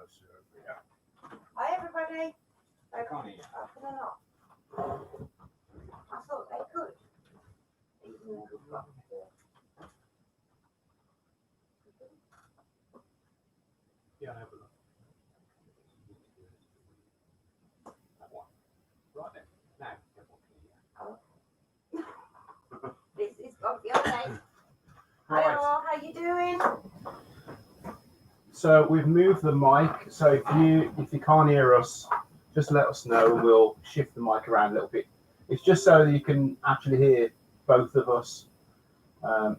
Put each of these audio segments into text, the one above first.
closer over here. Hi everybody. I can't hear you. Oh, can I not? I thought they could. Even though we've got Yeah, I have a look. That one. Right then. Now, everyone can hear. This is got your name. Hello, how you doing? So we've moved the mic. So if you can't hear us, just let us know and we'll shift the mic around a little bit. It's just so that you can actually hear both of us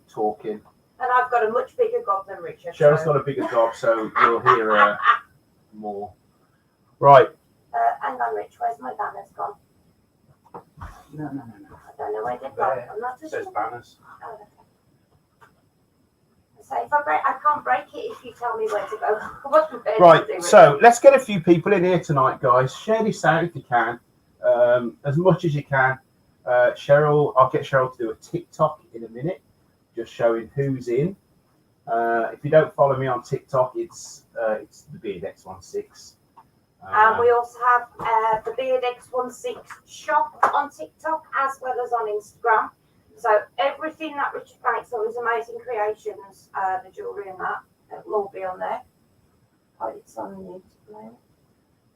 talking. And I've got a much bigger gob than Richard. Cheryl's got a bigger gob, so you'll hear her more. Right. Hang on, Rich. Where's my banners gone? No. I don't know where they've gone. I'm not It says banners. Oh, okay. So if I can't break it if you tell me where to go. Right, so let's get a few people in here tonight, guys. Share this out if you can, as much as you can. Cheryl, I'll get Cheryl to do a TikTok in a minute, just showing who's in. If you don't follow me on TikTok, it's the Beard X16. And we also have the Beard X16 shop on TikTok as well as on Instagram. So everything that Richard makes, all his amazing creations, the jewellery and that, it'll all be on there. Oh, it's on YouTube.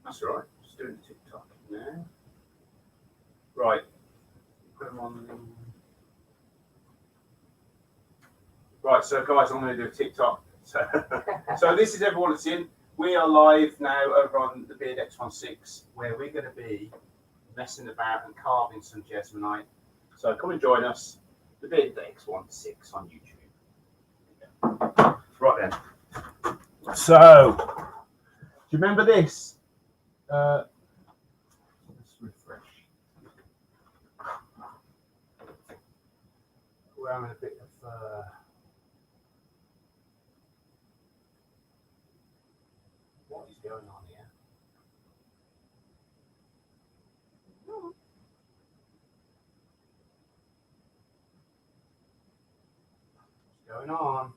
That's all right. Just doing TikTok now. Right. Put them on. Right, so guys, I'm going to do a TikTok. So this is everyone that's in. We are live now over on the Beard X16, where we're going to be messing about and carving some Jesmonite. So come and join us, the Beard X16 on YouTube. Right then. So, do you remember this? Let's refresh. We're having a bit of what is going on here? What's going on?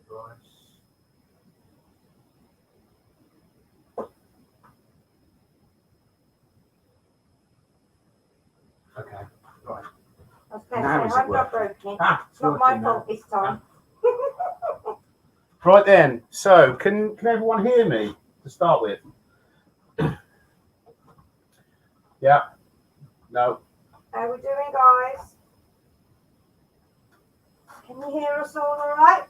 Device. Okay, right. Okay, Now is so it I've not broken it. It's Not my working fault now. this time. Right then, so can everyone hear me to start with? Yeah? No? How are we doing, guys? Can you hear us all right?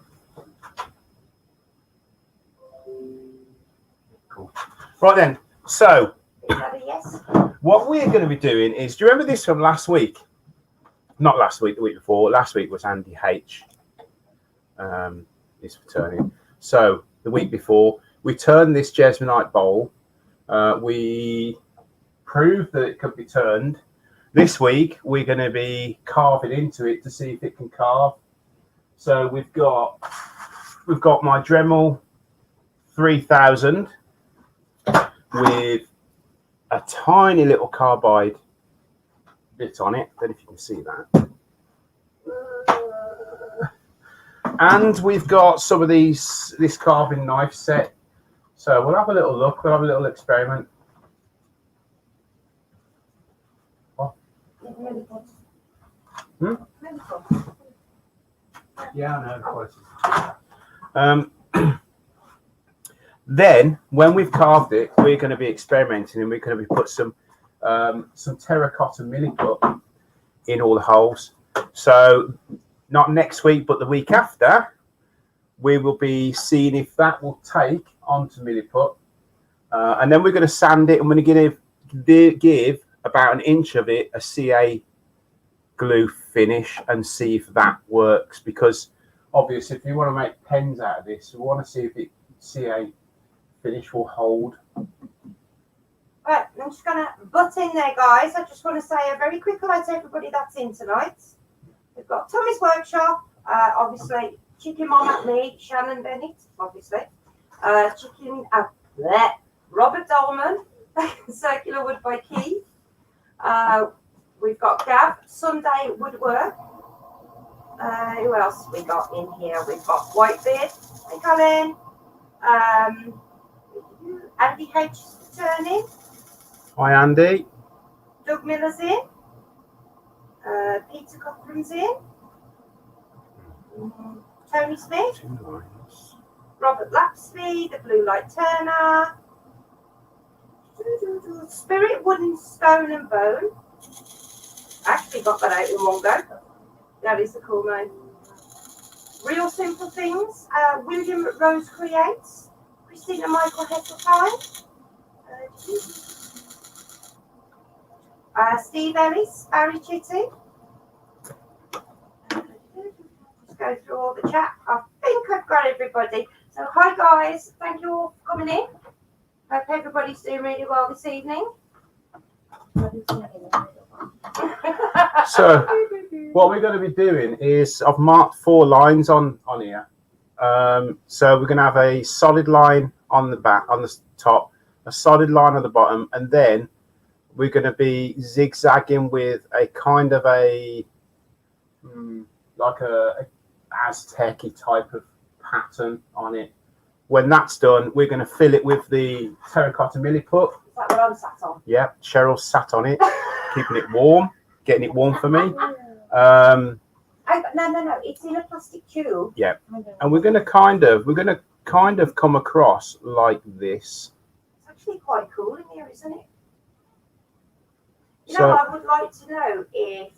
Cool. Right then, so Is that a yes? what we're going to be doing is, do you remember this from last week? Not last week, the week before. Last week was Andy H. Is returning. So the week before, we turned this Jesmonite bowl. We proved that it could be turned. This week, we're going to be carving into it to see if it can carve. So we've got my Dremel 3000 with a tiny little carbide bit on it. I don't know if you can see that. And we've got some of this carving knife set. So we'll have a little look. We'll have a little experiment. Oh. Hmm? Yeah, I know. Then, when we've carved it, we're going to be experimenting and we're going to be put some terracotta milliput in all the holes. So, not next week, but the week after, we will be seeing if that will take onto milliput. And then we're going to sand it and we're going to give about an inch of it a CA glue finish and see if that works. Because obviously, if you want to make pens out of this, we want to see if it CA finish will hold. Right, I'm just going to butt in there, guys. I just want to say a very quick hello to everybody that's in tonight. We've got Tommy's Workshop, obviously, Chicken Mom at me, Shannon Bennett, obviously. Robert Dolman, Circular Wood by Keith. We've got Gav, Sunday Woodwork. Who else we got in here? We've got Whitebeard, Hey, Colin. Andy H. is returning. Hi, Andy. Doug Miller's in. Peter Cochran's in. Tony Smith. 2 lines. Robert Lapsley, the Blue Light Turner. Spirit, Wooden, Stone and Bone. Actually got that out in one go. That is a cool name. Real Simple Things. William Rose Creates. Christina Michael Hesseltine. Steve Ellis, Barry Chitty. Just go through all the chat. I think I've got everybody. So hi guys, thank you all for coming in. Hope everybody's doing really well this evening. So what we're going to be doing is I've marked 4 lines on here. So we're going to have a solid line on the back, on the top, a solid line on the bottom, and then we're going to be zigzagging with a kind of a like a Aztec-y type of pattern on it. When that's done, we're going to fill it with the terracotta milliput. Is that what I'm sat on? Yeah, Cheryl sat on it, keeping it warm, getting it warm for me. No, it's in a plastic tube. Yeah, and we're going to kind of come across like this. It's actually quite cool in here, isn't it? You So know, I would like to know if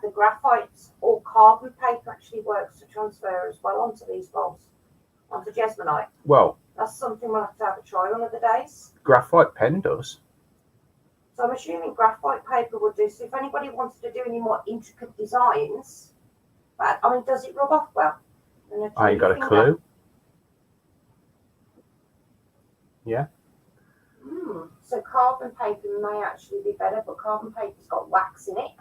the graphite or carbon paper actually works to transfer as well onto these bolts, onto Jesmonite. well, That's something we'll have to have a try one of the days. graphite pen does. So I'm assuming graphite paper would do. So if anybody wanted to do any more intricate designs, but I mean, does it rub off well? I ain't got a clue. Yeah. So carbon paper may actually be better, but carbon paper's got wax in it,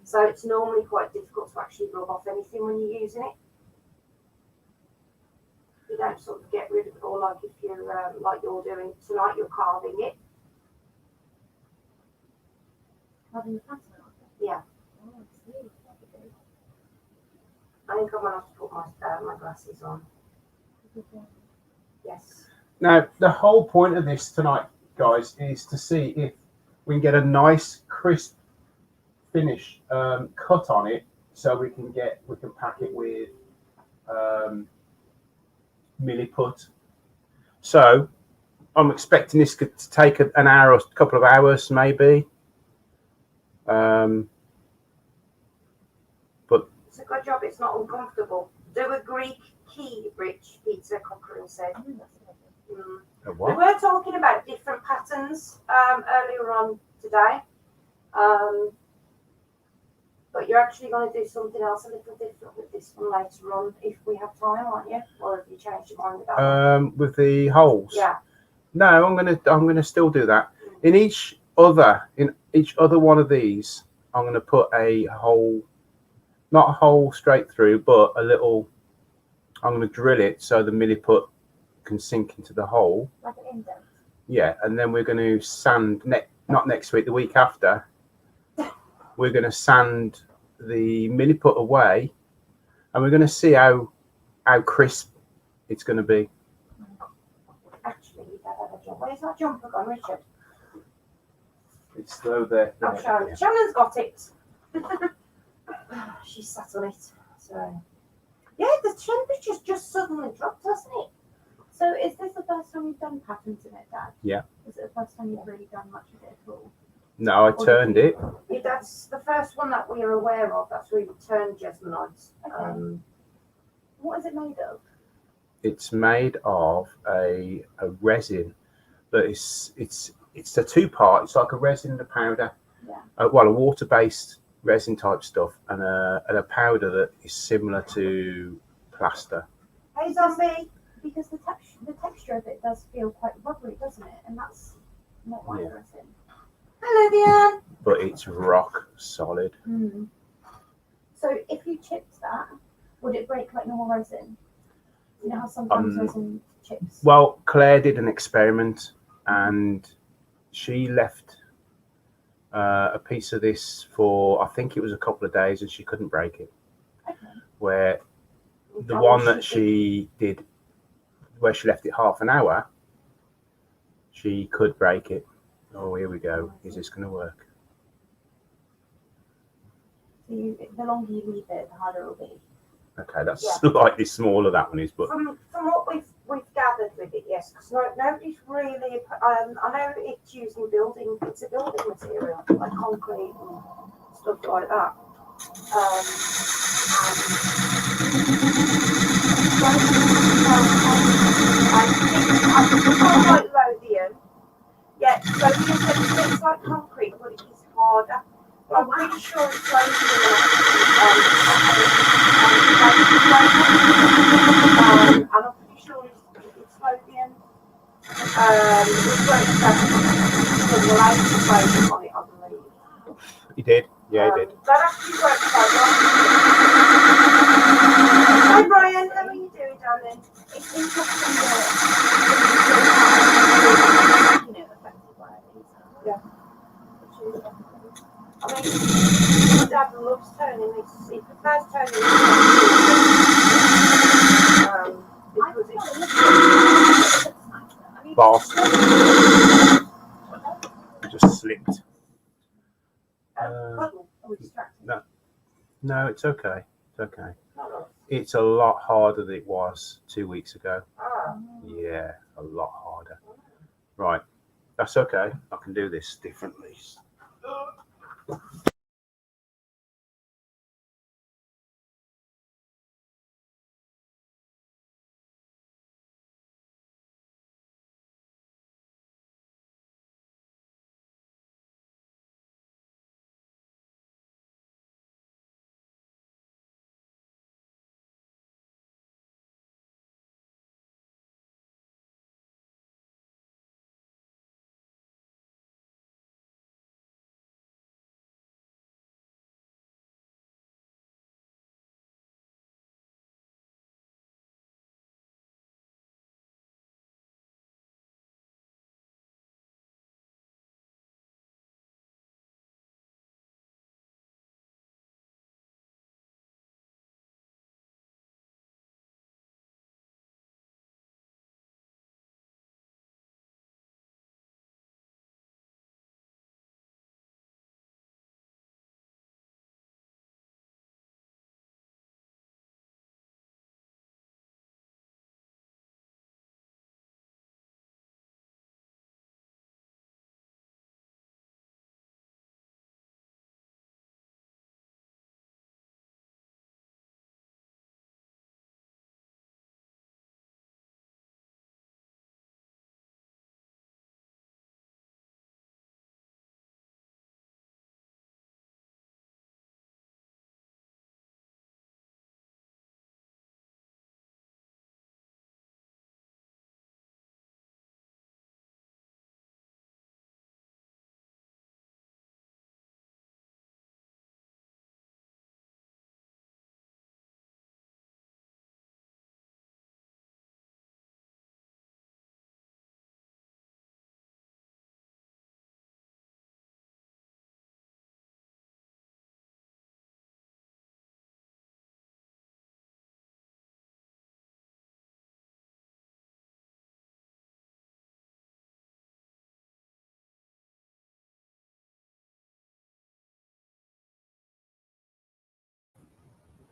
so it's normally quite difficult to actually rub off anything when you're using it. You don't sort of get rid of it, or like if you're like you're doing tonight, you're carving it. Carving the pattern? Yeah. Oh, I see. I think I'm gonna have to put my glasses on. Yes. Now, the whole point of this tonight, guys, is to see if we can get a nice crisp finish cut on it, so we can pack it with milliput. So I'm expecting this to take an hour or a couple of hours maybe. But It's a good job it's not uncomfortable. Do a Greek key, Rich, Peter Cochran said. a We what? were talking about different patterns earlier on today, but you're actually going to do something else a little different with this one later on if we have time, aren't you? Or have you changed your mind with that one? With the holes. Yeah. No, I'm gonna still do that. In each other one of these, I'm gonna put a hole, not a hole straight through, but a little. I'm gonna drill it so the milliput can sink into the hole. Like an indent. Yeah, and then we're going to sand not next week, the week after. We're going to sand the milliput away, and we're going to see how crisp it's going to be. Actually, you better have a jump. Where's that jumper gone, Richard? It's slow there. I'm showing. Yeah. Shannon's got it. She's sat on it. So, yeah, the temperature's just suddenly dropped, hasn't it? So is this the first time you've done patterns in it, Dad? Yeah. Is it the first time you've really done much of it at all? No, I turned it. Yeah, that's the first one that we are aware of. That's really turned Jesmonite. Okay. What is it made of? It's made of a resin that it's a 2-part. It's like a resin and a powder. Yeah. A water-based resin type stuff, and a powder that is similar to plaster. Hey, zombie. Because the texture of it does feel quite rubbery, doesn't it? And that's not my resin. Hello, Diane. But it's rock solid. Mm. So if you chipped that, would it break like normal resin? You know how sometimes resin chips? Well, Claire did an experiment, and she left a piece of this for, I think it was a couple of days, and she couldn't break it. Okay. Where the one that she did where she left it half an hour, she could break it. Oh, here we go. Is this going to work? So the longer you leave it, the harder it'll be. Okay, that's slightly smaller, that one is, but From what we've gathered with it, yes, because nobody's really. I know it's used in building. It's a building material like concrete and stuff like that. I think like Lothian. Yeah, Lothian it's like concrete, but it is harder. But I'm pretty sure it's Lothian. And I'm pretty sure it's Lothian. We've worked the latest version on it, I believe. he did. Yeah, he did. That actually works quite well. Hi Brian, how are you doing, darling? It's interesting that affected by these. Yeah. I mean, my dad loves turning this. He prefers turning this. Because it's Boss. He just slipped. puddle. Are we distracted? No, it's okay. It's okay. Oh, It's a lot harder than it was 2 weeks ago. ah. Yeah, a lot harder. Right, that's okay. I can do this differently.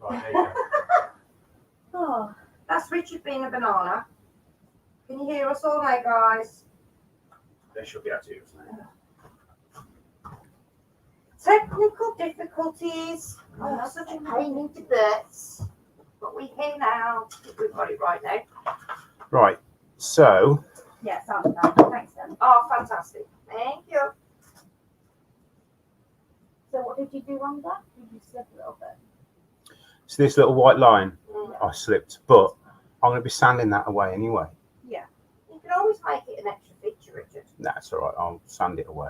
Right, there you go. Oh, That's Richard being a banana. Can you hear us all now, guys? They should be able to use it. Technical difficulties. Oh, such a pain in the butts. But we're here now. We've got it right now. Right, so yeah, sounds bad. Thanks, then. Oh, fantastic. Thank you. So what did you do wrong there? Did you slip a little bit? this little white line, Mm. I slipped, but I'm going to be sanding that away anyway. Yeah. You can always make it an extra feature, Richard. That's all right. I'll sand it away.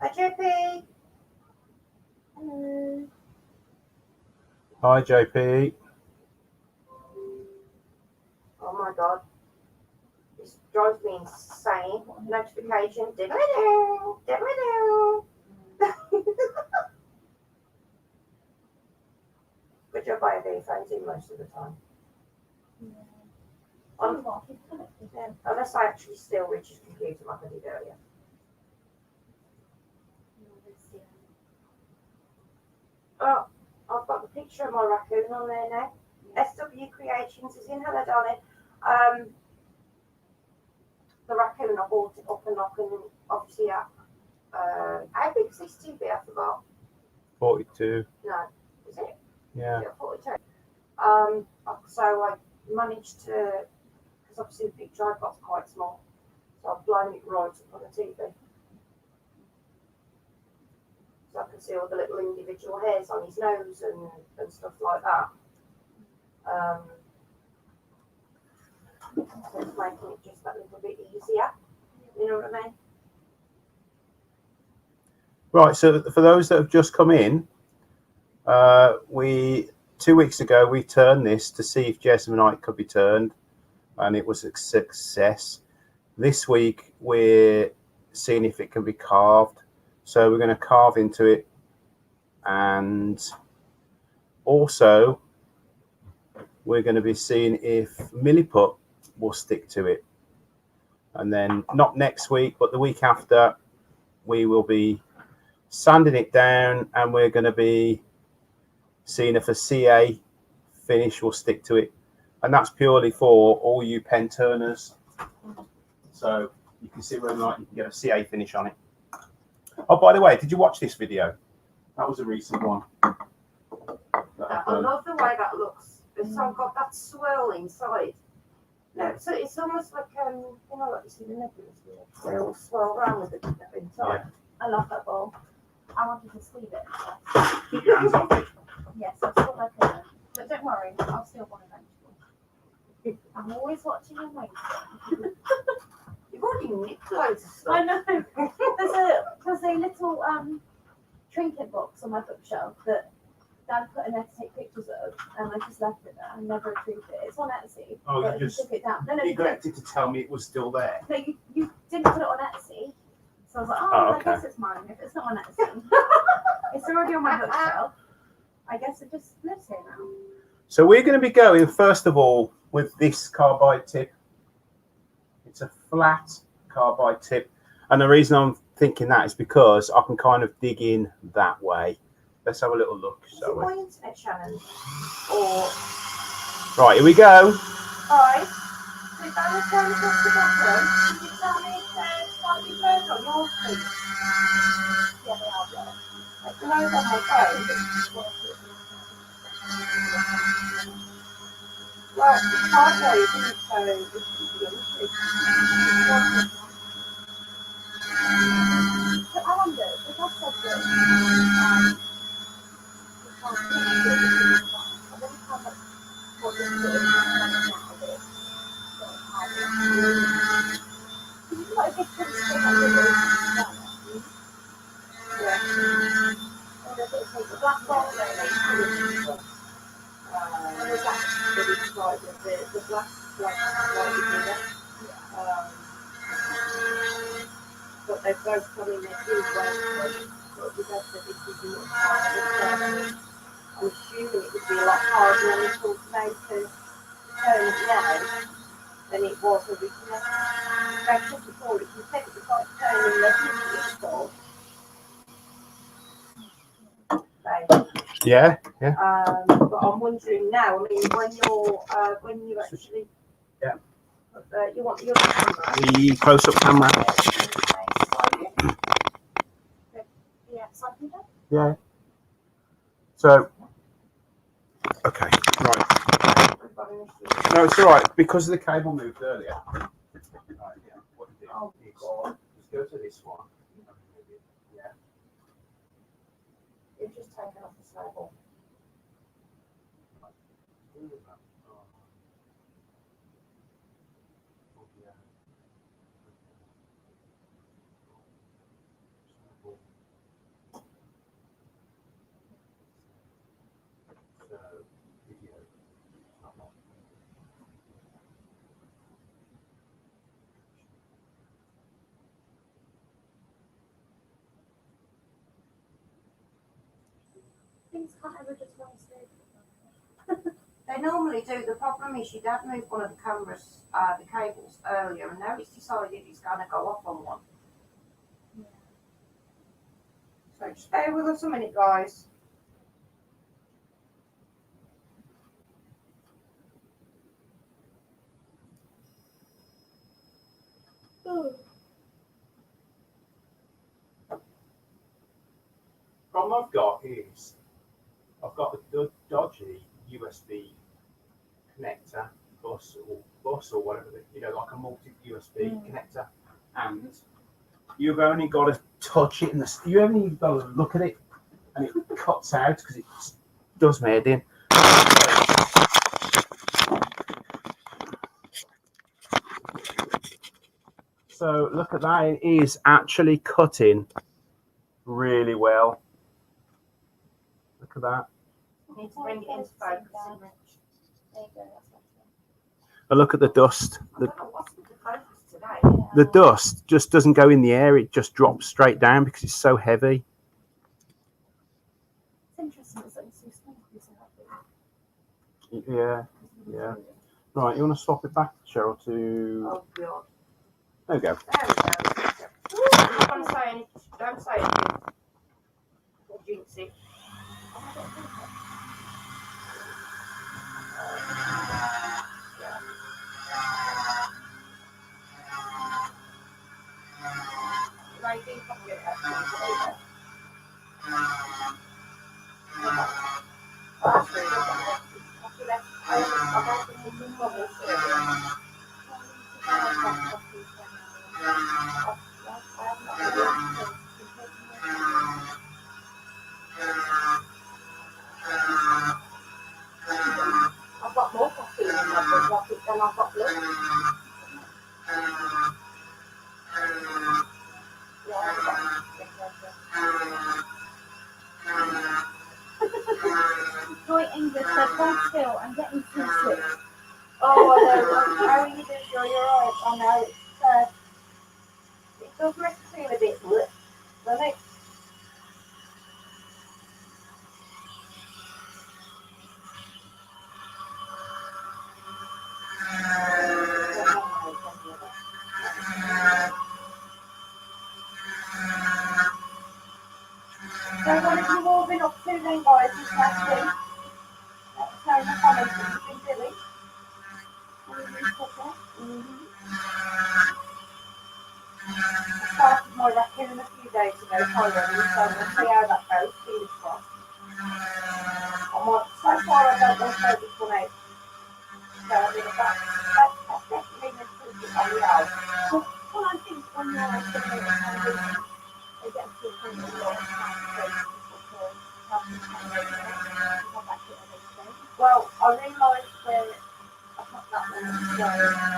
Hi, JP. Hello. Hi, JP. Oh my God. This drives me insane. Notification. Diddle-diddle, diddle-diddle. Good job I have earphones in most of the time. Yeah, unless I actually steal Richard's computer like I did earlier. Oh, I've got the picture of my raccoon on there now. SW Creations is in. Hello, darling. The raccoon, I bought it up and up, and obviously, how big is this TV? I forgot. 42. No, is it? Yeah. 42. So I managed to, because obviously the picture I've got's quite small, so I've blown it right up on the TV. So I can see all the little individual hairs on his nose and stuff like that. So it's making it just that little bit easier. You know what I mean? Right, so for those that have just come in, 2 weeks ago we turned this to see if Jesmonite could be turned, and it was a success. This week we're seeing if it can be carved, so we're going to carve into it, and also we're going to be seeing if milliput will stick to it. And then not next week but the week after we will be sanding it down, and we're going to be seeing if a CA finish will stick to it, and that's purely for all you pen turners. So you can see whether or not you can get a CA finish on it. Oh, by the way, did you watch this video? That was a recent one. I love the way that looks. It's got that swirl inside. No, so it's almost like you know what you see the nebulous where they all swirl around with it inside. Yeah. I love that ball. I wanted to sleeve it. Keep your hands off it. Yes, that's what I could. But don't worry, I'll steal one eventually. I'm always watching and waiting. You've already nicked loads of stuff. I know. There's a little trinket box on my bookshelf that Dad put in there to take pictures of, and I just left it there. I never retrieved it. It's on Etsy. Oh, but you just took it down. No, you didn't. neglected to tell me it was still there. No, you didn't put it on Etsy. So I was like, Okay. I guess it's mine. If it's not on Etsy, it's already on my bookshelf. I guess it just lives here now. So we're going to be going first of all with this carbide tip. It's a flat carbide tip, and the reason I'm thinking that is because I can kind of dig in that way. Let's have a little look. Is it my internet, Shannon? Or Right, here we go. right? So if I was going across the bottom, did you tell me if they're slightly further on your feet? Yeah, they are. Yeah. Like the nose on my phone. Well, it's halfway, isn't it? So this is the other So I wonder, if I said that, I wonder how much what this is now of it. Can you do like a different thing like this? Yeah. Or does it take the black ball and then And there's that big side of the black slightly bigger. But they both come in their huge ways. But we both said this would be much harder. I'm assuming it would be a lot harder on this one today to turn it now than it was originally. Like I said before, if you said it was like turning the huge ball. Yeah. But I'm wondering now. I mean, when you actually, Yeah. You want the other camera. The close-up camera. yeah, so I can do. Yeah. So, okay, right. No, it's all right because the cable moved earlier. Right, yeah. What you do? Oh. You go to this one. Yeah. You've just taken off the snowball. Things can't ever just run straight. They normally do. The problem is your dad moved one of the cameras, the cables earlier, and now he's decided he's going to go off on one. Yeah. So just bear with us a minute, guys. Problem I've got is I've got a dodgy USB connector bus or whatever, like a multi USB connector, and you've only got to touch it you only got to look at it, and it cuts out because it does my head in. So look at that, it is actually cutting really well. Look at that. I need to bring it into focus. There you go, that's better. And look at the dust. I don't know what's with the focus today. The dust just doesn't go in the air, it just drops straight down because it's so heavy. It's interesting, it's like so small. Yeah, yeah. Right, you want to swap it back, Cheryl, to... Oh, God. There we go. There we go. I'm not going to say anything. Don't say anything. Or jinx it. Maybe probably I've got more coffee in my pocket than I've got blue. Joy English said, hold still, I'm getting too sick. Oh, I know. How are you doing? You're right. I know. It does make me feel a bit bleh, doesn't it? So what have you all been up to then, guys, this last week? Let us know in the comments what you've been doing. I started my raccoon a few days ago, finally, so we'll see how that goes, fingers crossed. So far I don't want to throw this one out. So I mean, that's definitely an improvement on the owl. Well, I think when you're like the they get to a point where you're Well, I realised where I put that one, so,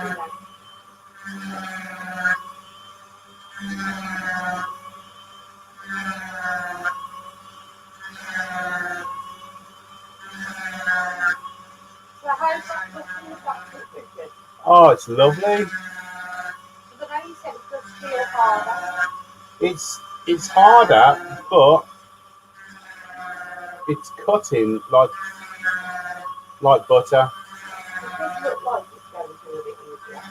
you know. So how's that looking? Is that good? Oh, it's lovely. So the way you said it does feel harder. It's harder, but it's cutting like butter. It does look like it's going to be a bit easier.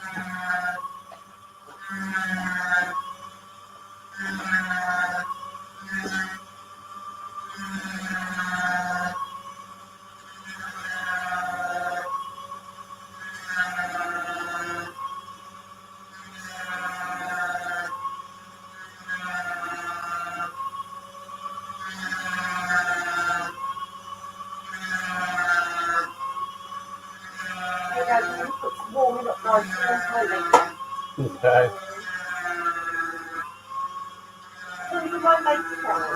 Warming up nicely on my Okay. So you might make it sound.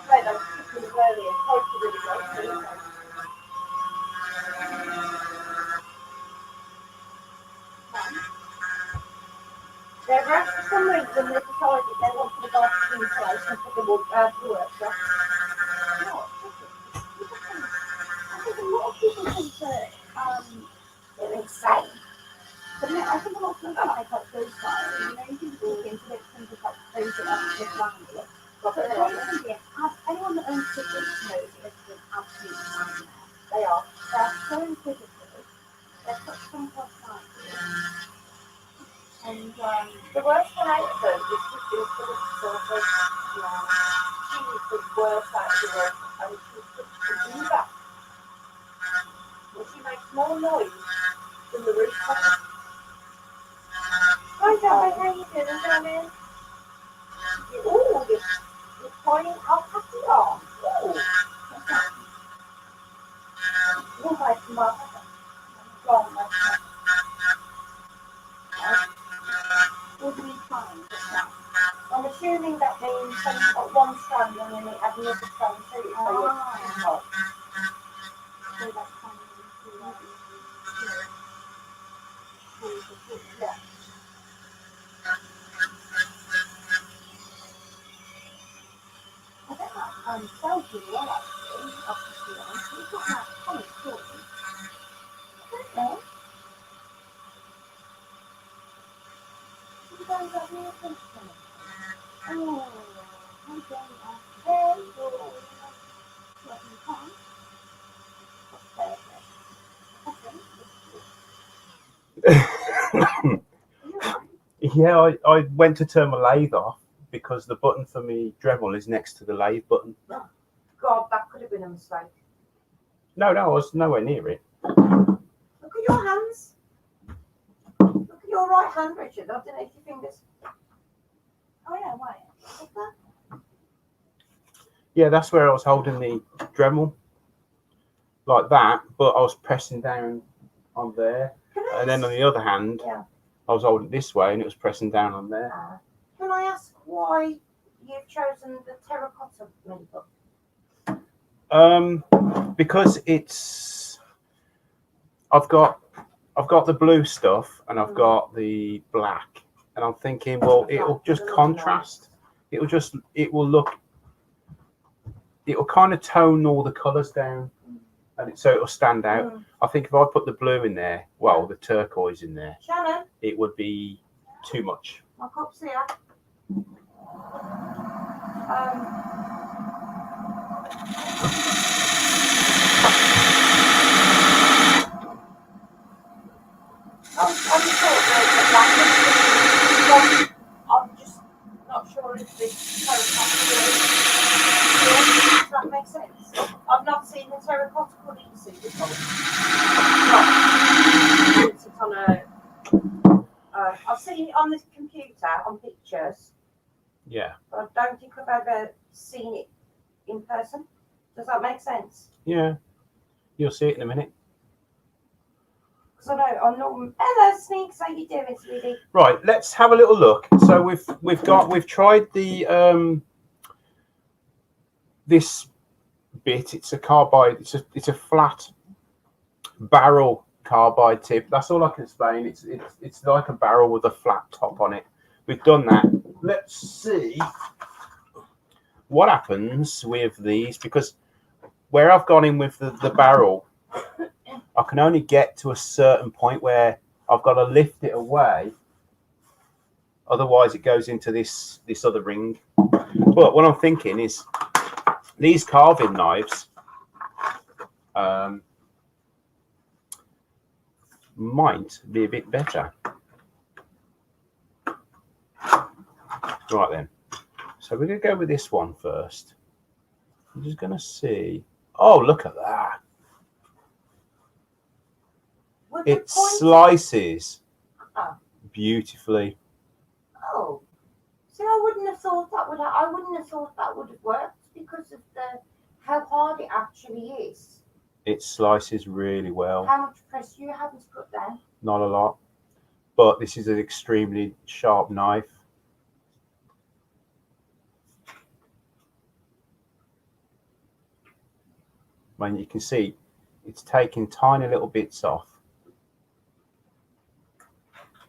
Right, I'm cooking earlier. Hopefully really well. Deborah, for some reason they decided they wanted to go to the place and put the wood to workshop. like those style. You know, you can just into it and just like close it up with blanket. But basically, anyone that owns chickens knows it's an absolute nightmare. They are. They're so inquisitive. They're such fun personalities. And The worst one out of them is just the sort of, she is the worst out of the worst, and she's just a diva. Well, she makes more noise than the rooster. Hi, Gabby, how you doing, darling? Oh, you're pointing alpaca on. Oh, you're like mother. Wrong, my friend. would be fine. I'm assuming that means when you've got one strand and then it has another strand too. So So that's kind of yeah. I think that sells really well actually, obviously. It's not that common story. I don't know. You guys have any attention to it? Oh, I'm going to hey, what you can. Yeah, I went to turn my lathe off because the button for me Dremel is next to the lathe button. God, that could have been a mistake. No, I was nowhere near it. Look at your hands. Look at your right hand, Richard, underneath your fingers. Oh yeah, why? Like that? Yeah, that's where I was holding the Dremel like that, but I was pressing down on there. And then on the other hand, Yeah. I was holding it this way and it was pressing down on there. Can I ask why you've chosen the terracotta mini book? Because it's I've got the blue stuff and I've got the black, and I'm thinking, well, it'll just contrast. It will kind of tone all the colours down, and so it'll stand out. I think if I put the blue in there, well, the turquoise in there, Shannon, it would be too much. my cup's here. I'm just not sure if this terracotta does that make sense. I've not seen the terracotta colour you see before. It's on I've seen it on the computer on pictures, Yeah. but I don't think I've ever seen it in person. Does that make sense? Yeah. You'll see it in a minute. Because I know I'm not. Hello, Sneaks. How you doing, sweetie? Right. Let's have a little look. So we've tried the this bit. It's a carbide. It's a flat barrel carbide tip. That's all I can explain. It's like a barrel with a flat top on it. We've done that. Let's see what happens with these, because where I've gone in with the barrel, I can only get to a certain point where I've got to lift it away. Otherwise, it goes into this other ring. But what I'm thinking is these carving knives might be a bit better. Right then. So we're going to go with this one first. I'm just going to see. Oh, look at that. It slices beautifully. Oh, see, I wouldn't have thought that would. I wouldn't have thought that would have worked because of how hard it actually is. It slices really well. How much press do you having to put down? Not a lot, but this is an extremely sharp knife. When you can see, it's taking tiny little bits off.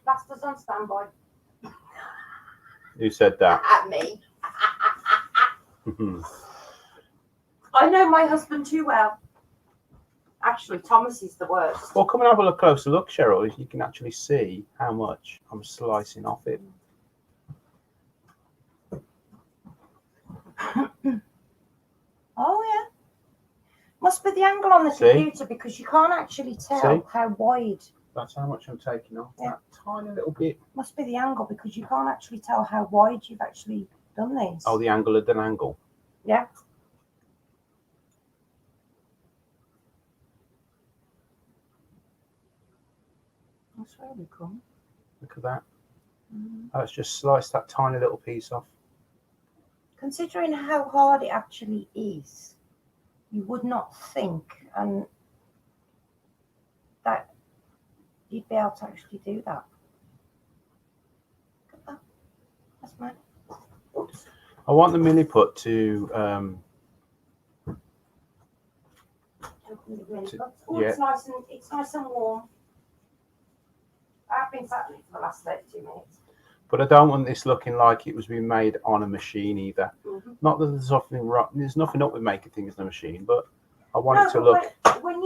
Plaster's on standby. Who said that? At me. I know my husband too well. Actually, Thomas is the worst. Well, come and have a closer look, Cheryl. You can actually see how much I'm slicing off it. Oh yeah. Must be the angle on the See? computer because you can't actually tell See? how wide. That's how much I'm taking off. Yeah. That tiny little bit. Must be the angle because you can't actually tell how wide you've actually done these. Oh, the angle of the angle. Yeah. That's where we come. Look at that. Let's just slice that tiny little piece off. Considering how hard it actually is, you would not think that you'd be able to actually do that. Look at that. That's mad. Oops. I want the milliput to Oh, yeah. it's nice and warm. I've been sat in it for the last 32 minutes. but I don't want this looking like it was being made on a machine either. Mm-hmm. Not that there's nothing wrong. There's nothing up with making things on a machine, but I want it to look. When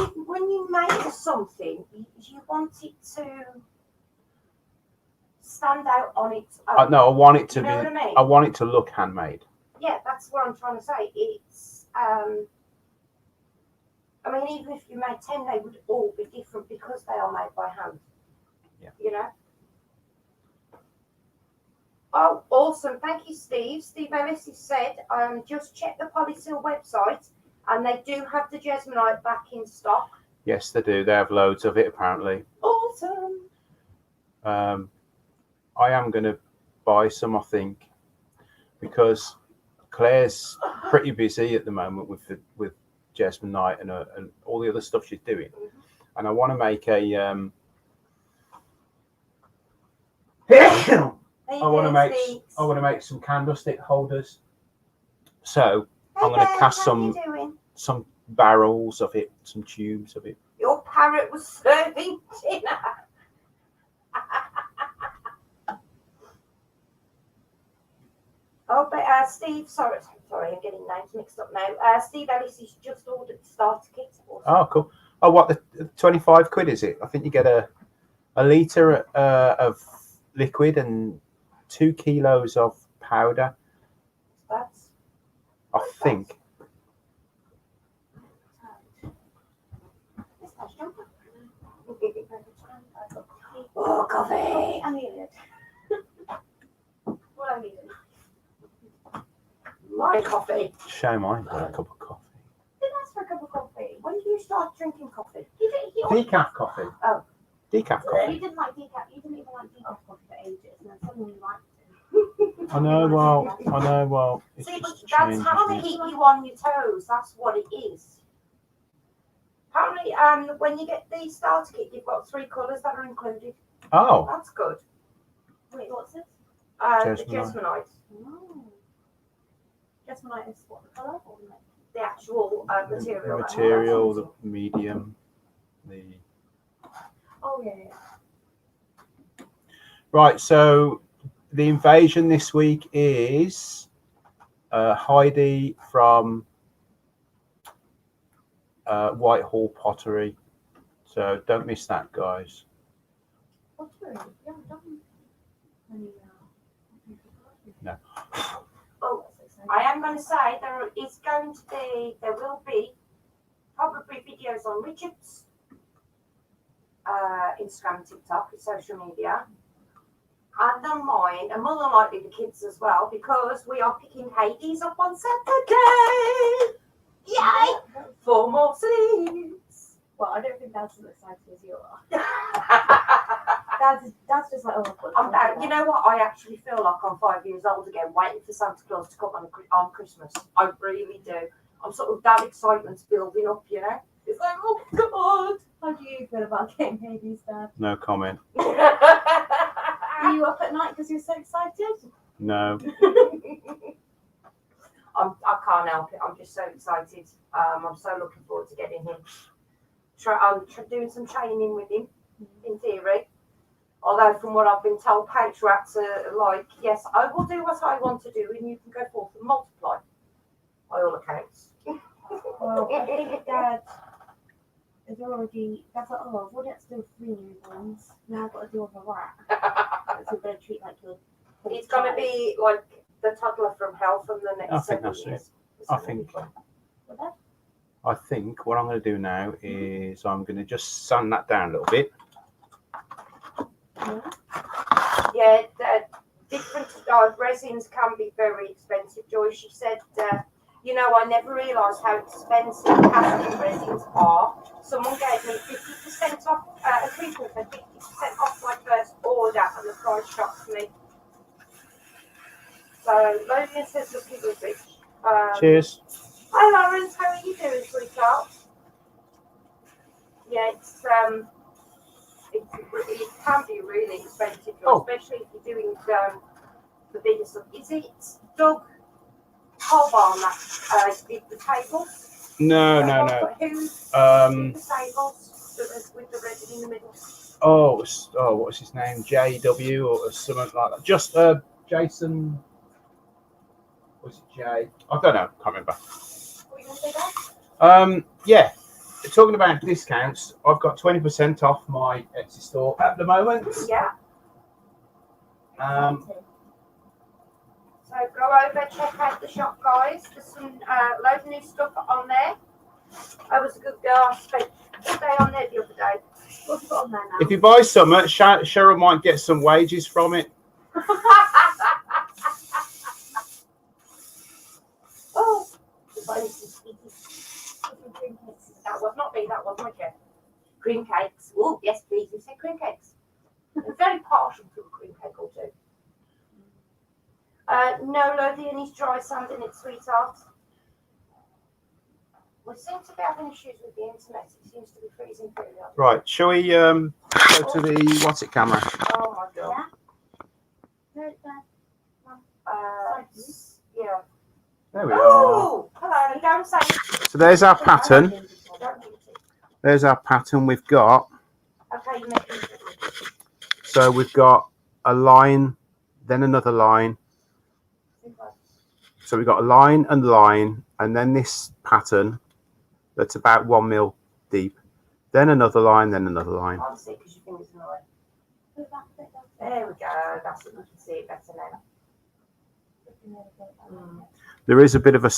you make something, you want it to stand out on its own. No, I want it to You be. know what I mean? I want it to look handmade. Yeah, that's what I'm trying to say. It's I mean, even if you made 10, they would all be different because they are made by hand. Yeah. You know? Oh, awesome. Thank you, Steve. Steve Ellis has said, just check the Polysil website and they do have the Jesmonite back in stock. Yes, they do. They have loads of it apparently. Awesome. I am going to buy some, I think, because Claire's pretty busy at the moment with Jesmonite and all the other stuff she's doing, and I want to make a I want to make some candlestick holders. So I'm going to cast some barrels of it, some tubes of it. Your parrot was serving dinner. Oh, but Steve, sorry, I'm getting names mixed up now. Steve Ellis has just ordered the starter kit. Oh, cool. Oh, what, the 25 quid is it? I think you get a litre of liquid and 2 kilos of powder. That's. I think. Oh, coffee. I need it. What I needed. My coffee. Shame I ain't got a cup of coffee. Didn't ask for a cup of coffee. When did you start drinking coffee? Decaf coffee. Oh. Decaf You coffee. didn't like decaf. You didn't even like decaf coffee for ages, and then suddenly you liked it. I know, well. It's See, but just that's changed, how to isn't it? keep you on your toes. That's what it is. Apparently, when you get the starter kit, you've got 3 colours that are included. Oh, That's good. Wait, what's this? The Jesmonite. Jesmonite. Oh. Jesmonite is what, the colour or the make? The actual the material. material, the medium, the. Oh, yeah. Right, so the invasion this week is Heidi from Whitehall Pottery. So don't miss that, guys. What's really? Yeah, done. No. Oh, I am going to say there will be probably videos on Richard's Instagram, TikTok, and social media, and on mine, and more than likely the kids as well, because we are picking Hades up on Saturday. Yay! 4 more seats. Well, I don't think Dad's as excited as you are. Dad's just like, oh, You know what? I actually feel like I'm 5 years old again, waiting for Santa Claus to come on Christmas. I really do. I'm sort of that excitement's building up, you know? It's like, oh God! How do you feel about getting Hades, Dad? No comment. Are you up at night because you're so excited? No. I can't help it. I'm just so excited. I'm so looking forward to getting him. I'm doing some training with him, in theory. Although, from what I've been told, patriarchs are like, yes, I will do what I want to do, and you can go forth and multiply, by all accounts. Well, I think Dad There's already, that's like, oh, I've already had to do 3 newborns. Now I've got to do with a rat. So we're going to treat like your. It's going to be like the toddler from hell from the next I think 7 that's years. I think what I'm going to do now is I'm going to just sand that down a little bit. Yeah, the different resins can be very expensive. Joy, she said, you know, I never realised how expensive casting resins are. Someone gave me 50% off, a coupon for 50% off my first order, and the price shocked me. So, Lothian says, looking good, Rich. Cheers. Hi, Lawrence. How are you doing, sweetheart? Yeah, it can be really expensive, especially if you're doing the bigger stuff. Is it Doug Holbarn that did the tables? No. Who did the tables with the resin in the middle? What's his name? JW or something like that. Just Jason. Was it Jay? I don't know. Can't remember. What were you going to say there? Yeah. Talking about discounts, I've got 20% off my Etsy store at the moment. Yeah. Um, So go over, check out the shop, guys. There's some loads of new stuff on there. I was a good girl. I spent a day on there the other day. What's got on there now? if you buy some, Cheryl might get some wages from it. Oh, that was not me, that was my chair. Cream cakes. Oh, yes, please. You said cream cakes. I'm very partial to a cream cake or two. No, Lothian is dry sanding it, sweetheart. We seem to be having issues with the internet. It seems to be freezing periodically. Right, shall we go to the what's it camera? Oh my god. Yeah. There we are. Oh, hello. Don't say it. So there's our pattern. Don't eat it. There's our pattern we've got. Okay, you make it. So we've got a line, then another line. So we've got a line, and then this pattern that's about 1 mil deep. Then another line, then another line. I'll see because your fingers are annoying. There we go. That's it. You can see it better now. There is a bit of a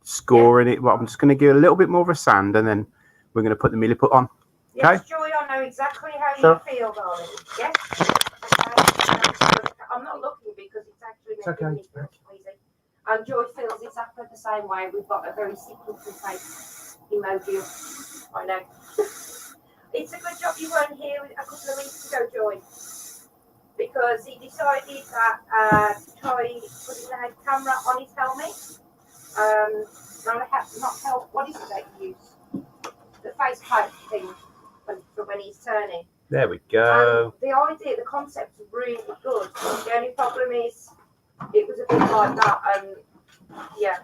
score in it, but I'm just going to give it a little bit more of a sand, and then we're going to put the milliput on. Okay? Yes, Joy, I know exactly how Sure. you feel, darling. Yes? Okay. I'm not looking because it's actually making me feel squeezy. And Joy feels exactly the same way. We've got a very sickly face emoji. I know. It's a good job you weren't here a couple of weeks ago, Joy. Because he decided that to try putting the camera on his helmet. What is it that you use? The face plate thing for when he's turning. There we go. And the idea, the concept's really good. The only problem is it was a bit like that, and yeah.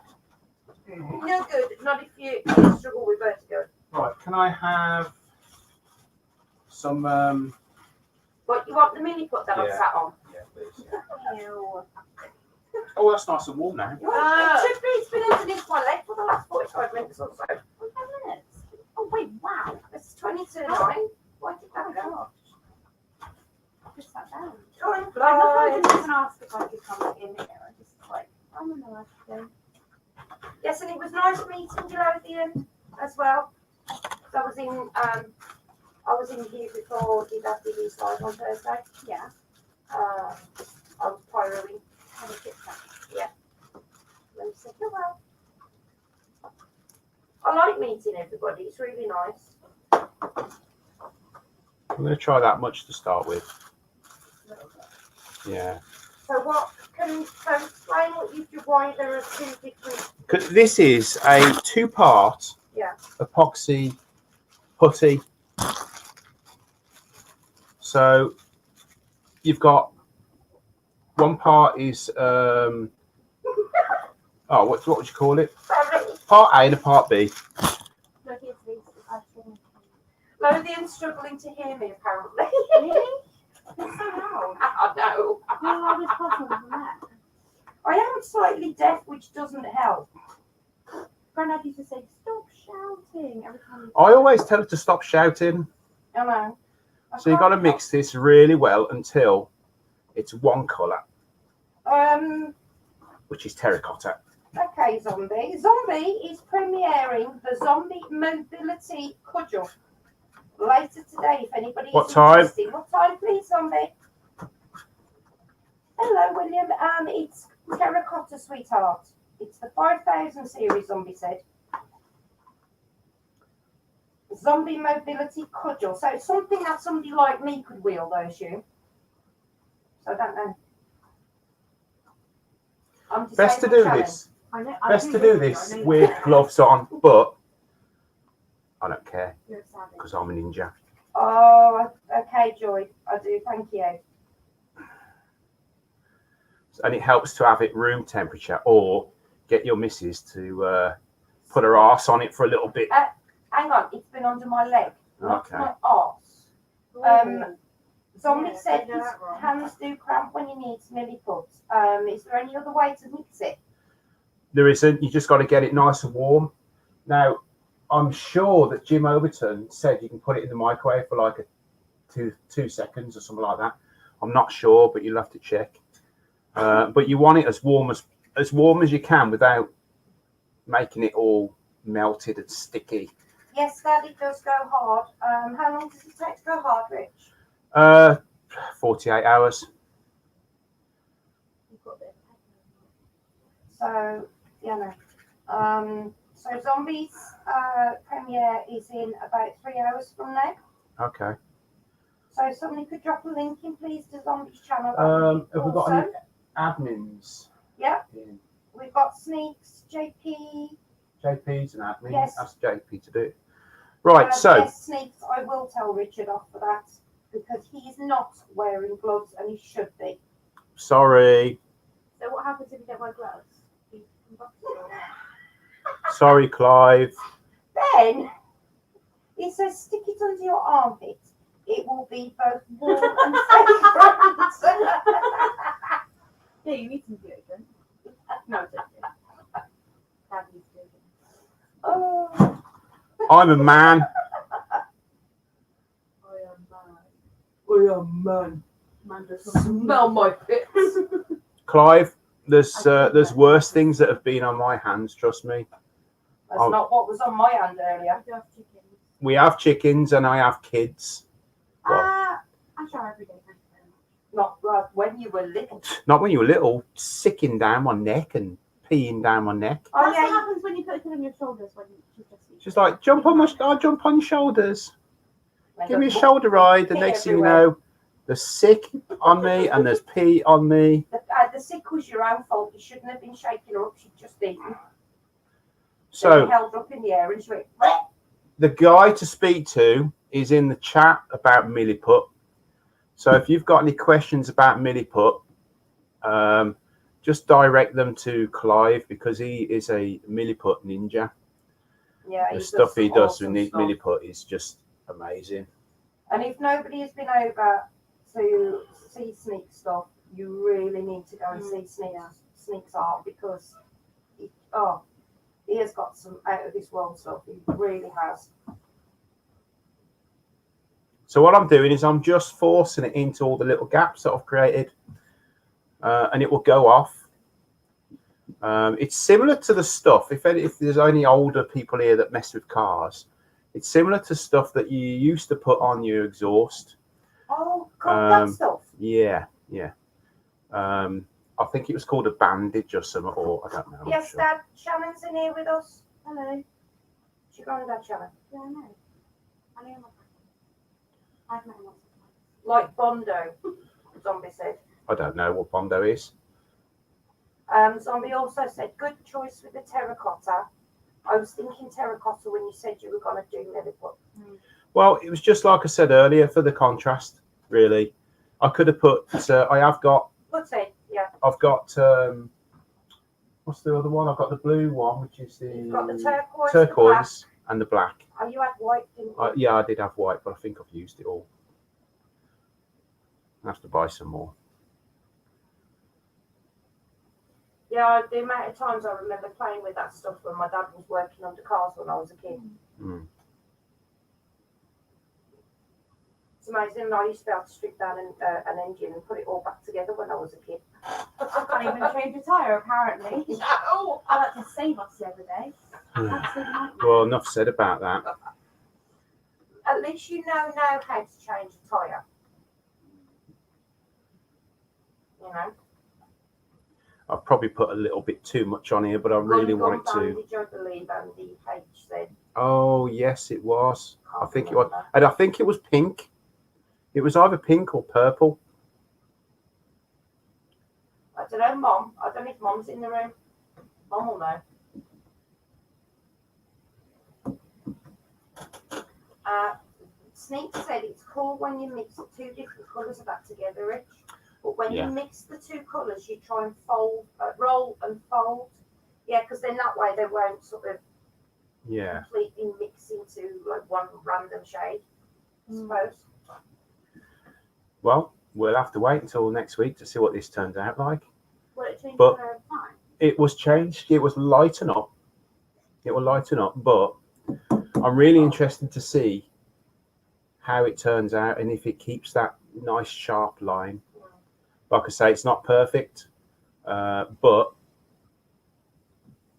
No good. Not if you struggle with vertigo. Right, can I have some... But you want the mini put that I've sat on? Yeah, please. Ew. Oh, that's nice and warm now. It's been underneath my leg for the last 45 minutes or so. 5 minutes. Oh, wait, wow. It's 22:09. Why did that go? Just sat down. Time I flies. didn't even ask if I could come in here. I just like, I'm gonna know what to do. Yes, and it was nice meeting you, Lothian, as well. So I was in here before did that TV live on Thursday. Yeah. I was pyroing. Have a chit chat. Yeah. Then he said, hello. I like meeting everybody. It's really nice. I'm going to try that much to start with. Yeah. So explain what you do, why there are two different. Because this is a 2-part epoxy putty. So you've got one part is what would you call it? Part A and a part B. Lothian's struggling to hear me apparently. Really? It's so loud. I know. How loud is possible from that? I am slightly deaf, which doesn't help. Grandad used to say, "Stop shouting" every time. I always tell her to stop shouting. I know. So you've got to mix this really well until it's one colour, which is terracotta. Okay, Zombie. Zombie is premiering the Zombie Mobility Cudgel later today. If anybody is interested. What time, please, Zombie? Hello, William. It's terracotta, sweetheart. It's the 5000 series, Zombie said. Zombie Mobility Cudgel. So it's something that somebody like me could wield, I assume. So I don't know. Best to do this. Best to do this with gloves on, but I don't care because I'm a ninja. Oh, okay, Joy. I do. Thank you. And it helps to have it room temperature, or get your missus to put her arse on it for a little bit. Hang on, it's been under my leg, not Okay. my arse. Zombie said his hands do cramp when he needs milliput. Is there any other way to mix it? There isn't. You just got to get it nice and warm. Now, I'm sure that Jim Overton said you can put it in the microwave for like two seconds or something like that. I'm not sure, but you'll have to check. But you want it as warm as you can without making it all melted and sticky. Yes, Dad, it does go hard. How long does it take to go hard, Rich? 48 hours. So, yeah, no. So Zombies premiere is in about 3 hours from now. Okay. So if somebody could drop a link in, please, to Zombies channel. Have we got any admins? Yeah. In? We've got Sneaks, JP. JP's an admin. Yes. Ask JP to do it. Right, so. Yes, Sneaks, I will tell Richard off for that because he's not wearing gloves and he should be. Sorry. So what happens if you don't wear gloves? Sorry, Clive. Then he says, stick it under your armpit. It will be both warm and fragrant. Yeah, you need some deodorant. No, it's okay. Dad needs deodorant. Oh. I'm a man. I am man. Man does Smell my pits. Clive, there's worse things that have been on my hands, trust me. That's not what was on my hand earlier. We have chickens and I have kids. I shower every day, thank you very much. Not when you were little. Not when you were little, sicking down my neck and peeing down my neck. Oh, That's yeah, what happens when you put it on your shoulders when you just She's like, jump on your shoulders. Give me a shoulder ride. The next thing you everywhere. know, there's sick on me and there's pee on me. The sick was your own fault. You shouldn't have been shaking her up. She'd just eaten. So held up in the air and she went, "Bleh." the guy to speak to is in the chat about milliput. So if you've got any questions about milliput, just direct them to Clive because he is a milliput ninja. Yeah, The stuff he does with milliput is just amazing. And if nobody has been over to see Sneak stuff, you really need to go and see Sneak's art because he has got some out of this world stuff. He really has. So what I'm doing is I'm just forcing it into all the little gaps that I've created, and it will go off. It's similar to the stuff. If there's any older people here that mess with cars, it's similar to stuff that you used to put on your exhaust. Oh, God, that stuff. Yeah. I think it was called a bandage or something, or I don't know. Yes, Dad. Shannon's in here with us. Hello. She gone, Dad, Shannon. Yeah, I know. I know. I've met him once. Like Bondo, Zombie said. I don't know what Bondo is. Zombie also said, good choice with the terracotta. I was thinking terracotta when you said you were going to do milliput. Well, it was just like I said earlier for the contrast, really. I could have put, I have got, Yeah. I've got, what's the other one? I've got the blue one, which is the You've got the turquoise and the black. Oh, you had white, didn't you? Yeah, I did have white, but I think I've used it all. I have to buy some more. Yeah, the amount of times I remember playing with that stuff when my dad was working on the cars when I was a kid. Mm. It's amazing. I used to be able to strip down an engine and put it all back together when I was a kid. I can't even change a tyre, apparently. No! I like to save us the other day. Absolutely nightmare. Well, enough said about that. At least you know now how to change a tyre. You know? I've probably put a little bit too much on here, but I really wanted to. Bandage, I believe, and the HZ. Oh, yes, it was. I Can't think it was. remember. And I think it was pink. It was either pink or purple. I don't know, Mom. I don't know if Mom's in the room. Mom will know. Sneak said it's cool when you mix two different colours of that together, Rich. But when Yeah. you mix the two colours, you try and fold, roll and fold. Yeah, because then that way they won't sort of Yeah. completely mix into like one random shade, I suppose. Well, we'll have to wait until next week to see what this turns out like. Will it change But- over time? It was changed. It was lighten up. It will lighten up, but I'm really interested to see how it turns out and if it keeps that nice sharp line. Like I say, it's not perfect, but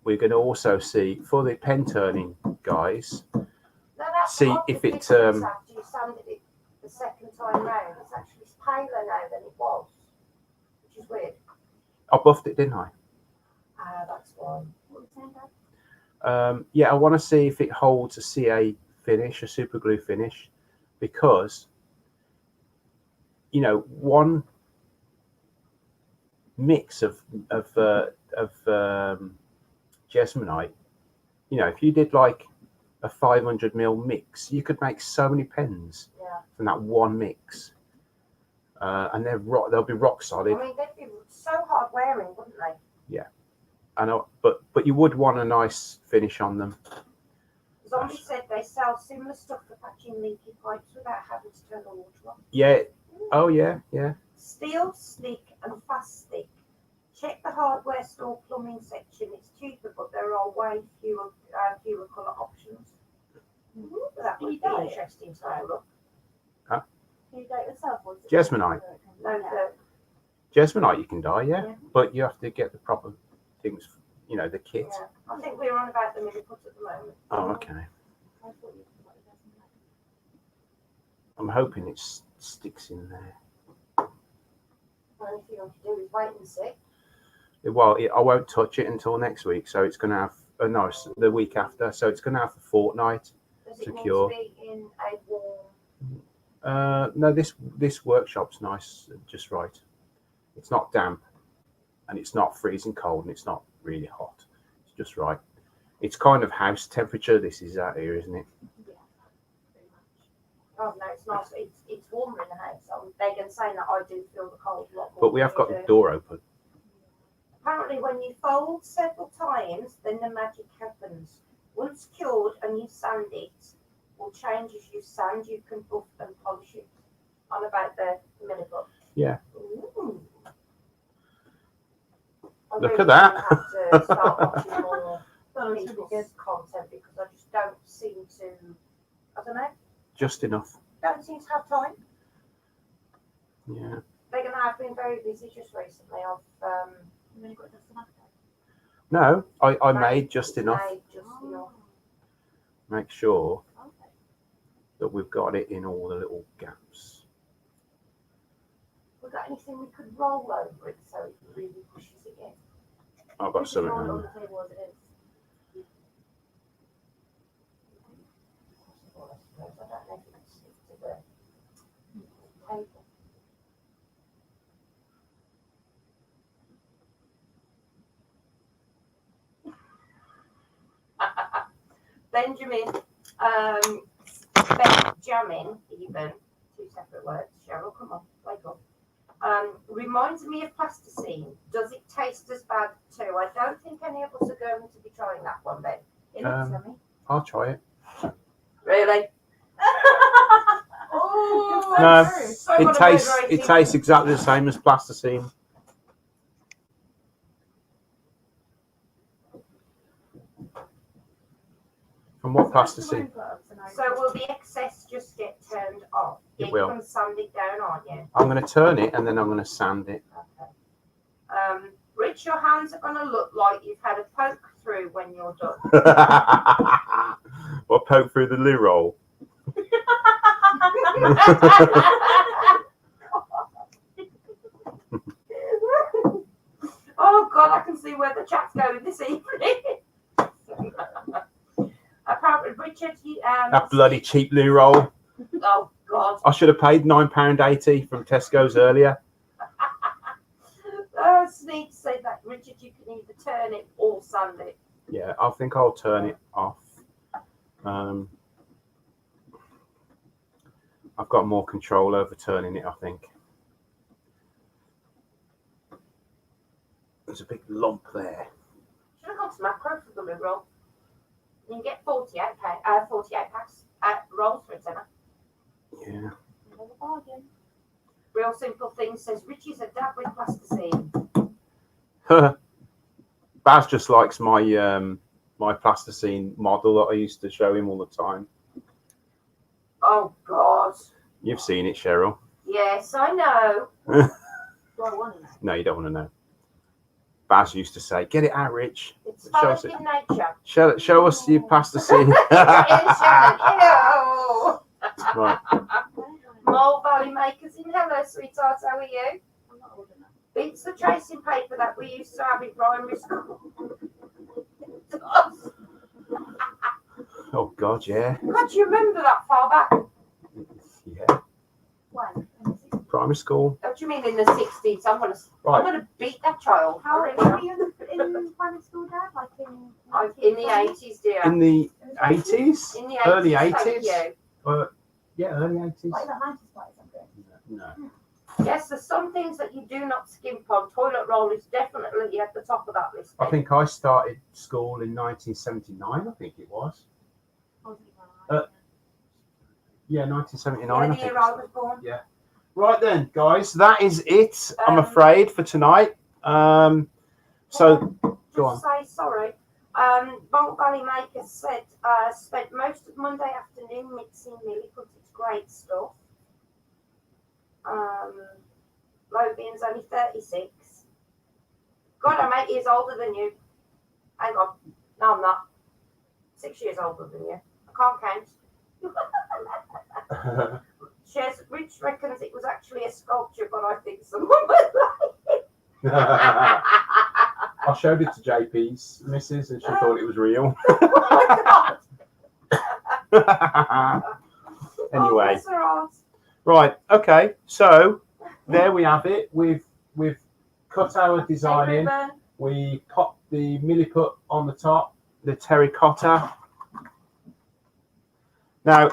we're going to also see for the pen turning guys. No, that's See odd, if the it, difference after you sanded it the second time round. It's actually paler now than it was, which is weird. I buffed it, didn't I? That's why. What was saying, Dad? Yeah, I want to see if it holds a CA finish, a super glue finish, because one mix of Jesmonite, if you did like a 500ml mix, you could make so many pens from that one mix, and they'll be rock solid. I mean, they'd be so hard wearing, wouldn't they? I know, but you would want a nice finish on them. Zombie said they sell similar stuff for patching leaky pipes without having to turn the water on. Yeah. Oh yeah. Steel, stick, and fast stick. Check the hardware store plumbing section. It's cheaper, but there are way fewer colour options. That would be interesting to have a look. Can you do it yourself? Or is it Jesmonite. No, Jesmonite you can dye, yeah, but you have to get the proper things, the kit. yeah. I think we're on about the milliput at the moment. Oh, okay. I thought you could put it as I'm hoping it sticks in there. The only thing I can do is wait and see. Well, I won't touch it until next week, so it's going to have the week after, so it's going to have a fortnight. Does it Secure. need to be in a warm? No, this workshop's nice, just right. It's not damp, and it's not freezing cold, and it's not really hot. It's just right. It's kind of house temperature. This is out here, isn't it? Yeah, pretty much. Oh no, it's nice. It's warmer in the house. I'm begging saying that I do feel the cold a lot more. But we have than got you the do. door open. Apparently, when you fold several times, then the magic happens. Once cured and you sand it, will change as you sand. You can buff and polish it. On about the milliput. Yeah. Ooh. I Look really at that. Have to start watching more That was really people's good. content because I just don't seem to. I don't know. Just enough. Don't seem to have time. Yeah. Megan and I have been very busy just recently. I've You've only got just enough time. No, I made just enough. made just enough. Make sure Okay. that we've got it in all the little gaps. We got anything we could roll over it so it really pushes it in? I've got Just roll something it on on. the table as it is. Well, I suppose I don't know if it can stick to the table. Benjamin, Benjamin, even, two separate words. Cheryl, come on, wake up. Reminds me of plasticine. Does it taste as bad too? I don't think any of us are going to be trying that one, Ben. It looks yummy. I'll try it. Really? Oh, No, so It motivating. tastes exactly the same as plasticine. And what plasticine? So will the excess just get turned off? It You will. can sand it down, aren't you? I'm going to turn it and then I'm going to sand it. Okay. Rich, your hands are going to look like you've had a poke through when you're done. Or poke through the loo roll. Oh God, I can see where the chat's going this evening. Apparently, Richard, That bloody cheap loo roll. Oh God. I should have paid £9.80 from Tesco's earlier. Sneak said that, Richard, you can either turn it or sand it. Yeah, I think I'll turn it off. I've got more control over turning it, I think. There's a big lump there. Should have gone to Macro for the loo roll. You can get 48 packs rolls for a tenner. Yeah. Another bargain. Real Simple Thing says Richie's a dad with plasticine. Baz just likes my my plasticine model that I used to show him all the time. Oh God. You've seen it, Cheryl. Yes, I know. Do I want to know? No, you don't want to know. Baz used to say, "Get it out, Rich. It's Show us found in nature. Show us your plasticine." Ew. Right. Mole Valley Makers in hello, sweetheart. How are you? I'm not old enough. Beats the tracing paper that we used to have in primary school. Oh God, yeah, God, do you remember that far back? yeah. When? Primary school. What do you mean in the 60s? I'm Right. gonna beat that child. How I old really were am. you in primary school, Dad? Like In the 80s, dear. In the 80s, In the early 80s, 80s. thank you. Yeah, early 80s. Like the 90s parties, I'm good. No. Yes, there's some things that you do not skimp on. Toilet roll is definitely at the top of that list. I think I started school in 1979. I think it was. Yeah, 1979. Yeah, I the think. year I was born. Right then, guys, that is it. I'm Um, afraid for tonight. So go Just on. say sorry. Bolt Valley Makers said spent most of Monday afternoon mixing milliput. It's great stuff. Lobian's only 36. God, I'm 8 years older than you. Hang on. No, I'm not. 6 years older than you. I can't count. Rich reckons it was actually a sculpture, but I think someone would like it. I showed it to JP's missus and she thought it was real. Oh my God. Anyway, Oh, bless her heart. right, okay, so there we have it. We've cut our design Hey, in. Ruben. We popped the milliput on the top, the terracotta. Now,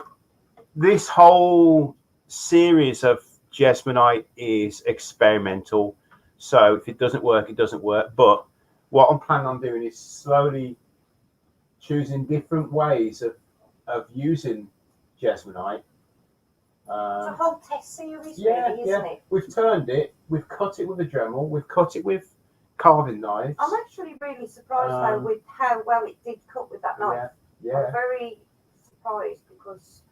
this whole series of Jesmonite is experimental. So if it doesn't work, it doesn't work. But what I'm planning on doing is slowly choosing different ways of using Jesmonite. It's a whole test series, Yeah, really, isn't it? We've turned it. We've cut it with a Dremel. We've cut it with carving knives. I'm actually really surprised though with how well it did cut with that knife. Yeah. I'm very surprised because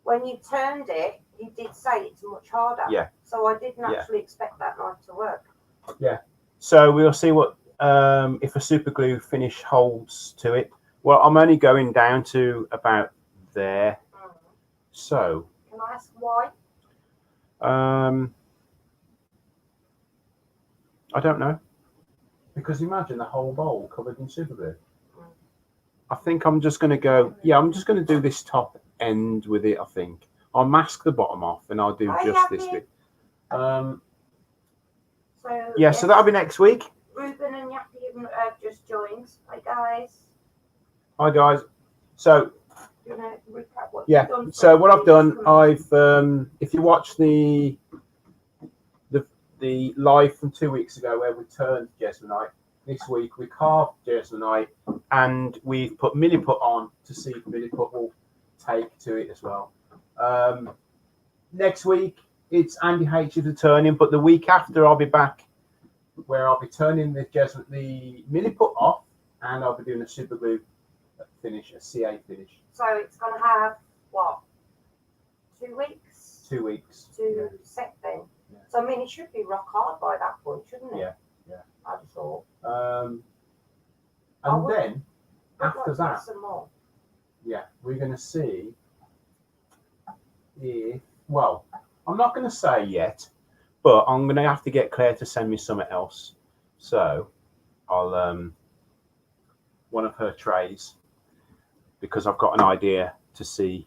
when you turned it, you did say it's much harder. Yeah. So I didn't actually expect that knife to work. So we'll see what if a super glue finish holds to it. Well, I'm only going down to about there. So Can I ask why? I don't know. Because imagine the whole bowl covered in super glue. I think I'm just going to go, I'm just going to do this top end with it, I think. I'll mask the bottom off and I'll do Are you just this happy? bit. So So that'll be next week. Ruben and Yappy have just joined. Hi guys. Hi, guys. So, Do you want to recap what yeah. you've done? So what I've done, if you watch the live from 2 weeks ago where we turned Jesmonite, this week we carved Jesmonite and we've put milliput on to see if milliput will take to it as well. Next week it's Andy H is turning, but the week after I'll be back where I'll be turning the milliput off and I'll be doing a super glue finish, a CA finish. So it's going to have, what, 2 weeks? 2 weeks. To set then. Yeah. So, I mean, it should be rock hard by that point, shouldn't it? Yeah, yeah. I'd have thought. And then, after I'd like to that, get some more. yeah, we're going to see if, well, I'm not going to say yet, but I'm going to have to get Claire to send me something else. So I'll, one of her trays, because I've got an idea to see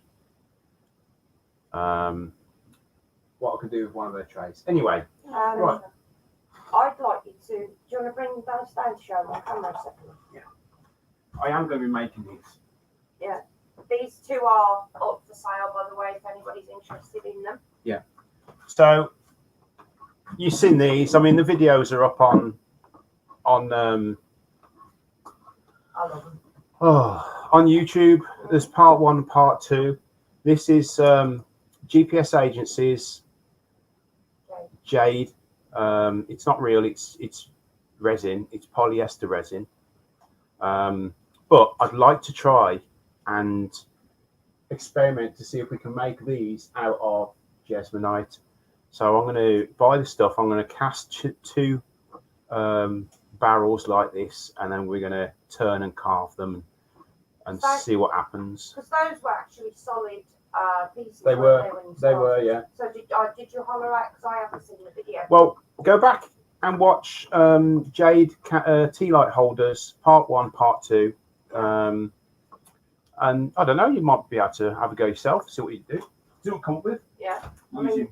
what I can do with one of her trays. Anyway, right. I'd like you to, do you want to bring those down to show my camera a second? Yeah. I am going to be making these. Yeah. These two are up for sale, by the way, if anybody's interested in them. Yeah. So you've seen these. I mean, the videos are up on I love them. on YouTube. There's part 1 and part 2. This is GPS agencies. Jade. It's not real. It's resin. It's polyester resin. But I'd like to try and experiment to see if we can make these out of Jesmonite. So I'm going to buy the stuff. I'm going to cast 2 barrels like this, and then we're going to turn and carve them and see what happens. Because those were actually solid pieces. They were. They were. Yeah. So did you holler out? Because I haven't seen the video. Well, go back and watch Jade tea light holders part 1, part 2. And I don't know, you might be able to have a go yourself, see what you do. See what you come up with. Yeah. Using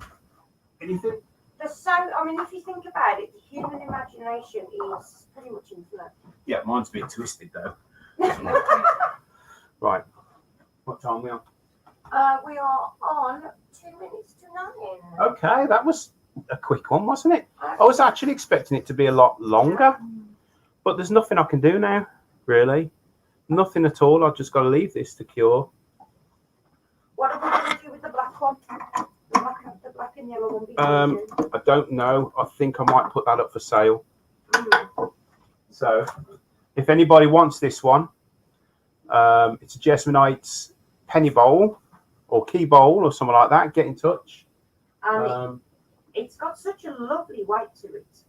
anything. There's so, I mean, if you think about it, the human imagination is pretty much infinite. Yeah, mine's a bit twisted though. Right. What time are we on? We are on 2 minutes to 9. Okay, that was a quick one, wasn't it? I was actually expecting it to be a lot longer, but there's nothing I can do now, really. Nothing at all. I've just got to leave this to cure. What are we going to do with the black one? The black and yellow one behind you? I don't know. I think I might put that up for sale. So, if anybody wants this one, it's a Jesmonite penny bowl or key bowl or something like that. Get in touch. And it's got such a lovely weight to it.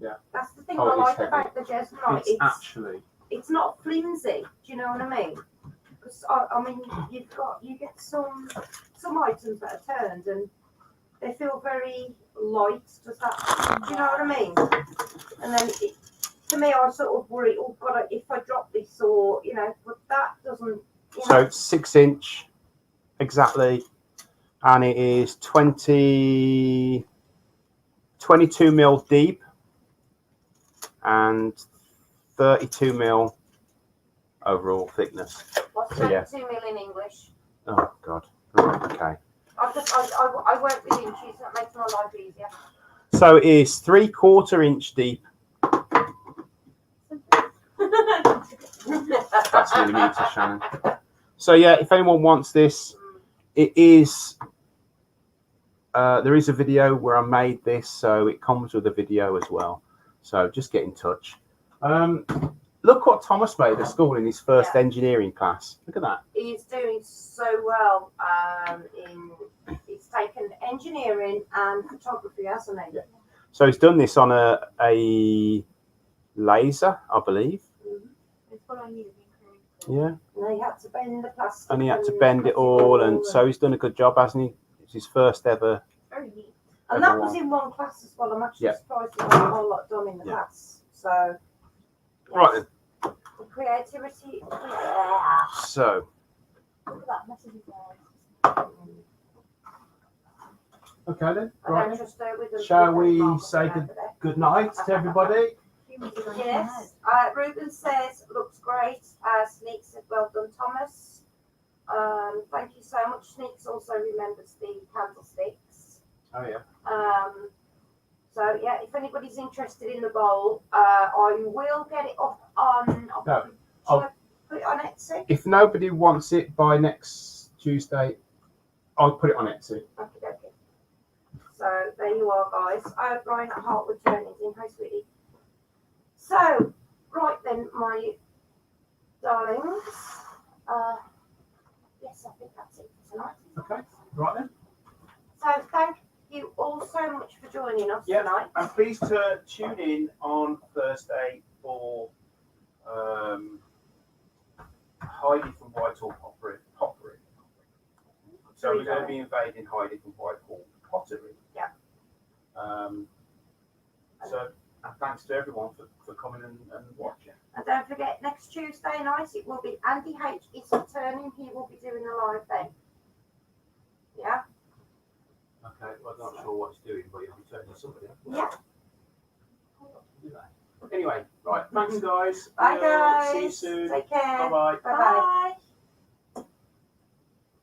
Yeah. That's the thing I like heavy. about the Jesmonite. It's actually. It's not flimsy. Do you know what I mean? Because I mean, you get some items that are turned and they feel very light. Does that? Do you know what I mean? And then to me, I sort of worry. Oh God, if I drop this, or but that doesn't. So it's 6 inch exactly, and it is 22 mil deep and 32 mil overall thickness. What's So, 22 mil in English? Oh God. Right, okay. I work with inches. That makes my life easier. So it is 3/4 inch deep. That's millimeters, Shannon. So yeah, if anyone wants this, it is. There is a video where I made this, so it comes with a video as well. So just get in touch. Look what Thomas made at school in his first engineering class. Look at that. He's doing so well. He's taken engineering and photography, hasn't he? Yeah. So he's done this on a laser, I believe. It's what I need. Yeah. And he had to bend the plastic. And he had to bend it all, and so he's done a good job, hasn't he? It's his first ever. Very neat. And that was in one class as well. I'm actually surprised he had a whole lot done in the class. So. Yes. Right then. The creativity. So. Look at that message there. Okay then. I Right. don't trust her with the. Shall we say good night to everybody? Yes. Ruben says looks great. Sneak said well done, Thomas. Thank you so much. Sneaks also remembers the candlesticks. Oh yeah. So yeah, if anybody's interested in the bowl, I will get it up on. Shall I put it on Etsy? If nobody wants it by next Tuesday, I'll put it on Etsy. Okay. So there you are, guys. Brian at Hartwood Journeys in. Hi, sweetie. So, right then, my darlings. Yes, I think that's it for tonight. Okay, right then. So thank you all so much for joining us tonight. And please tune in on Thursday for Heidi from Whitehall Pottery. So we're going to be invading Heidi from Whitehall Pottery. Yeah. So thanks to everyone for coming and watching. And don't forget, next Tuesday night it will be Andy H is returning. He will be doing a live then. Yeah. Okay, well, I'm not sure what he's doing, but he'll be turning somebody. Yeah. Anyway, right. Thanks, guys. Bye, guys. See you soon. Take care. Bye-bye. Bye-bye.